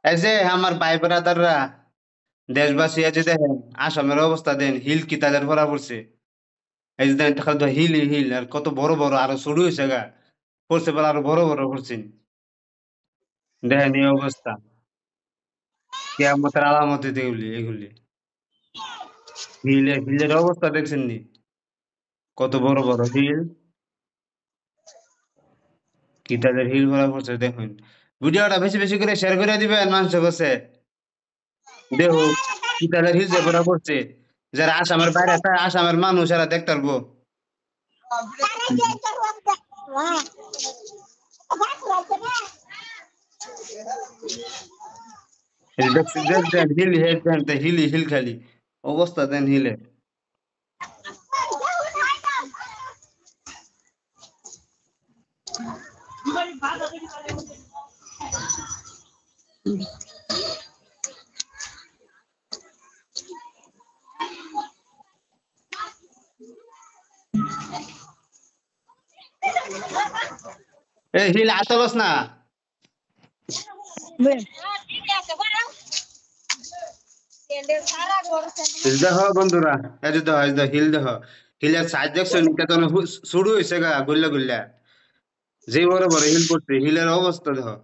এই যে আমার ভাই ব্রাদাররা দেশবাসী এই যে দেখেন আসামের অবস্থা দেন হিল কি তাদের ভরা পড়ছে। এই যে দেখেন খালি তো হিল হিল আর কত বড় বড় আরো শুরু হয়েছে গা পড়ছে বলে আরো বড় বড় করছেন। দেখেন এই অবস্থা কিয়ামতের আলামত এগুলি এগুলি হিলের অবস্থা দেখছেন নি কত বড় বড় হিল কি তাদের হিল ভরা পড়ছে দেখুন। ভিডিওটা বেশি বেশি করে শেয়ার করে দিবেন মানুষের কাছে দেহ কি তাদের হিল যে ভরা পড়ছে যারা আসামের বাইরে থাকে আসামের মানুষ এরা দেখতে পারবো। এই দেখছেন দেখছেন হিল হেড দেন হিলি হিল খালি অবস্থা দেন হিলে। এই হিল আসলস না হিল দেখো বন্ধুরা এই যে দেখো এই যে হিল দেখো হিলের সাইজ দেখছেন কেতন শুরু হয়েছে গা গুল্লা গুল্লা যে বড় বড় হিল পড়ছে হিলের অবস্থা দেখো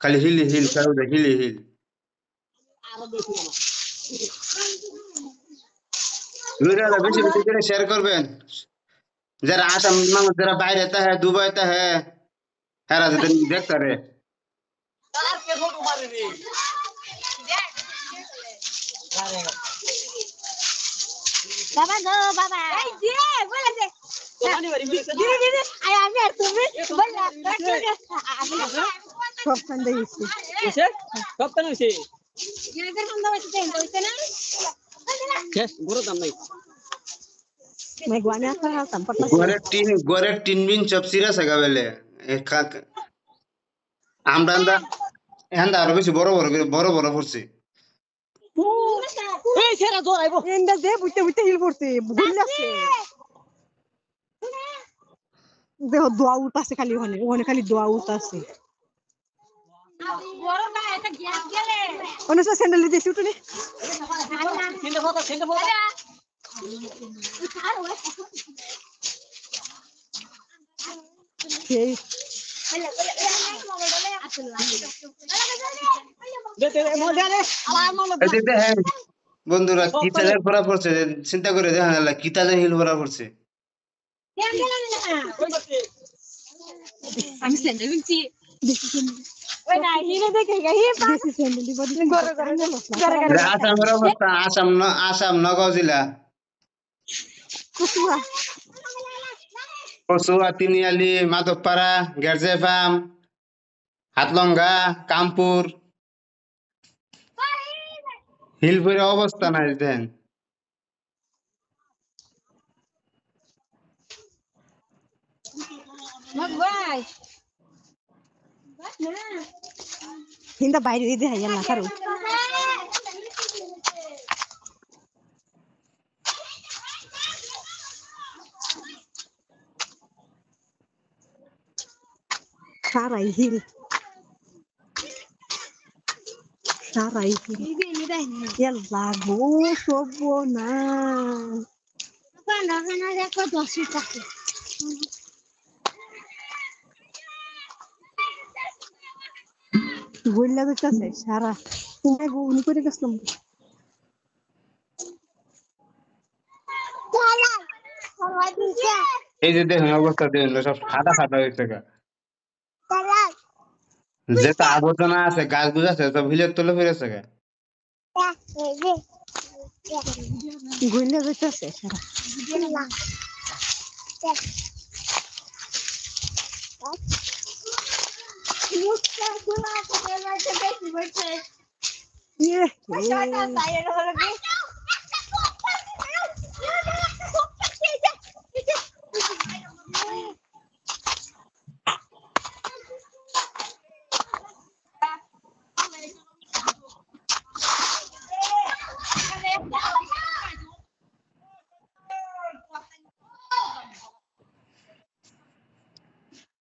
খালি হিলি হিল খালি হিলি হিল। ভিডিওটা বেশি বেশি করে শেয়ার করবেন যারা আসাম মানুষ যারা বাইরে থাকে দুবাই থাকে হেরা যাতে দেখতে রে। বাবা গো বাবা এই যে বলে যে দিদি দিদি আই আমি আর তুমি বললা সব কান্দে গেছে এসে সব কান্দে গেছে ইয়াদের কান্দে হইছে দেন হইছে না শেষ বড় দাম নাই मैं गुआने आता है संपर्क গড়ের টিন বিন সব সিরিয়াস হয়ে গেলে আমরা এখানটা আরো বেশি বড় বড় বড় বড় পড়ছে। এই ছেড়া দৌড়াইবো এন্ডা দে বুইতে বুইতে হিল পড়ছে ভুললাছে দেহ দোয়া উঠতাছে খালি ওখানে ওখানে খালি দোয়া উঠতাছে বড় ভাই এটা গ্যাস গেলে ওনে সে স্যান্ডেল দিছি উঠুনি স্যান্ডেল ফটো এই দেখেন বন্ধুরা কি তাদের ভরা পড়ছে চিন্তা করে দেখেন কি তাদের হিল ভরা পড়ছে। আমি স্যান্ডেল দিছি ওই না হিরে দেখে গাই দিছি স্যান্ডেল দিব গরে গরে আসামের অবস্থা আসাম নগাঁও জেলা কুসুয়া কচুয়া তিনিয়ালি মাধবপাড়া গেরজেফাম হাতলঙ্গা কামপুর হিলপুরের অবস্থা নাই দেখেন। ভাই হিন্দা বাইরে দিতে হয় না কারো সারাই হিল সারাই হিল এলা গো সব না দেখো 10 টাকা গোল্লা করতেছে সারা তুমি উনি করে গেছিলাম এই যে দেখেন অবস্থা দেখেন সব সাদা সাদা হয়েছে গা যেটা আবর্জনা আছে গাছ গুছ আছে সব হিলের তলে ফিরেছে গা। গোল্লা করতেছে সারা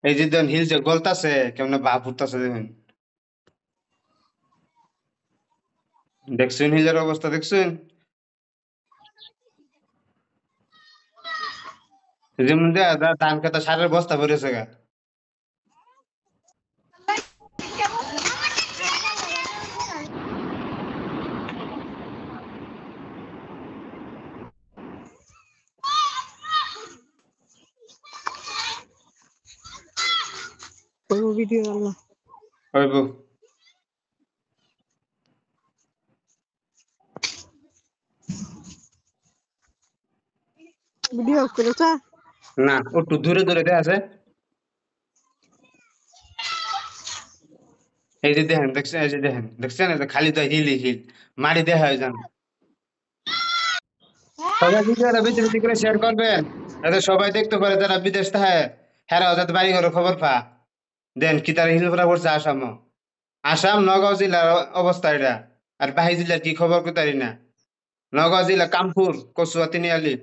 এই যে দেখেন হিল যে গলতাছে কেমন ভাব উঠতেছে দেখেন। দেখছেন হিলের অবস্থা দেখছেন? যেমন দেয়া ধান খেতে সারের বস্তা পড়েছে গা। কোন ভিডিও আল্লাহ হইব। ভিডিও করেছা না একটু দূরে দূরে দেখা আছে। এই যে দেখেন দেখছেন, এই যে দেখেন দেখছেন, এই যে খালি তো হিলই হিল, মাটি দেখা হয় যান। সবাই ভিডিওটা বেশি বেশি করে শেয়ার করবেন, যাতে সবাই দেখতে পারে যারা বিদেশ থাকে, হেরাও যাতে বাড়ি ঘরের খবর পা। দেন কি তার হিল ভরা পড়ছে আসাম, আসাম নগাঁও জেলার অবস্থা এটা। আর বাহি জেলার কি খবর কোথায় না। নগাঁও জেলা কামপুর কচুয়া তিনিয়ালি।